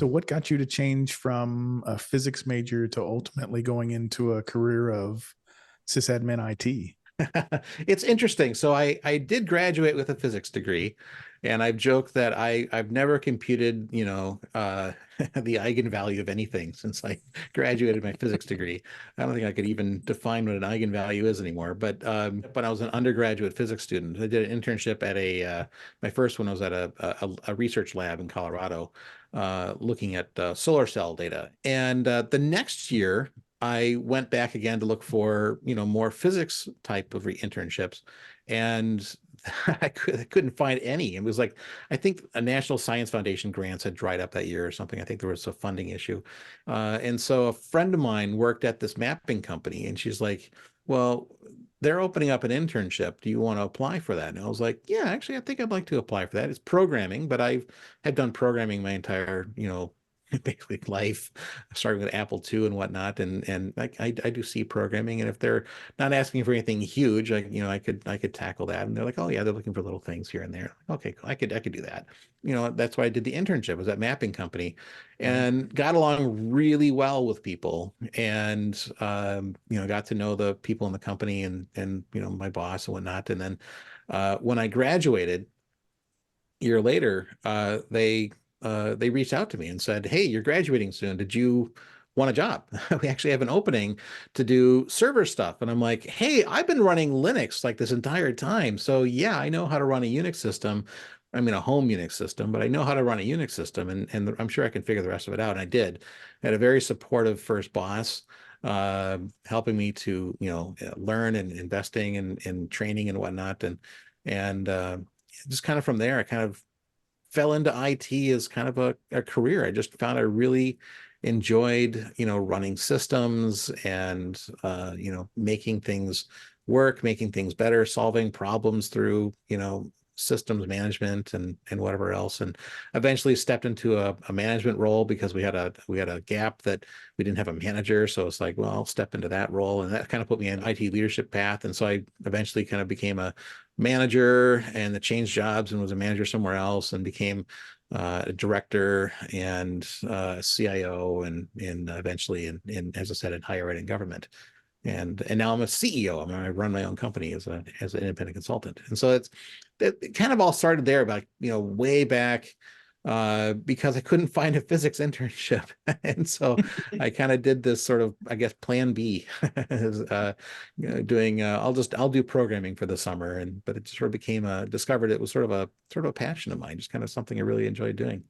So what got you to change from a physics major to ultimately going into a career of sysadmin IT? It's interesting. So I did graduate with a physics degree, and I've joked that I've never computed, the eigenvalue of anything since I graduated my physics degree. I don't think I could even define what an eigenvalue is anymore. But when I was an undergraduate physics student, I did an internship at my first one was at a research lab in Colorado, looking at solar cell data. And the next year, I went back again to look for, more physics type of internships, and I couldn't find any. It was like, I think a National Science Foundation grants had dried up that year or something. I think there was a funding issue. And so a friend of mine worked at this mapping company, and she's like, well, they're opening up an internship. Do you want to apply for that? And I was like, yeah, actually, I think I'd like to apply for that. It's programming, but I had done programming my entire, basically life, starting with Apple II and whatnot, and I do C programming, and if they're not asking for anything huge, I could tackle that. And they're like, oh yeah, they're looking for little things here and there. Okay, cool. I could do that. That's why I did the internship, was that mapping company, Right. and got along really well with people, and got to know the people in the company, and my boss and whatnot. And then when I graduated a year later, they reached out to me and said, "Hey, you're graduating soon. Did you want a job? We actually have an opening to do server stuff." And I'm like, "Hey, I've been running Linux like this entire time. So yeah, I know how to run a Unix system. I mean, a home Unix system, but I know how to run a Unix system, and I'm sure I can figure the rest of it out." And I did. I had a very supportive first boss, helping me to, learn, and investing and training and whatnot. And just kind of from there, I kind of fell into IT as kind of a career. I just found I really enjoyed, running systems, and, making things work, making things better, solving problems through, systems management and whatever else. And eventually stepped into a management role because we had a gap that we didn't have a manager. So it's like, well, I'll step into that role. And that kind of put me in IT leadership path. And so I eventually kind of became a manager, and changed jobs and was a manager somewhere else, and became a director and CIO, and eventually as I said, in higher ed and government. And now I'm a CEO. I run my own company as an independent consultant. And so it kind of all started there, about way back, because I couldn't find a physics internship. And so I kind of did this sort of, I guess, plan B, doing, I'll do programming for the summer. But it sort of became discovered it was sort of a passion of mine, just kind of something I really enjoyed doing.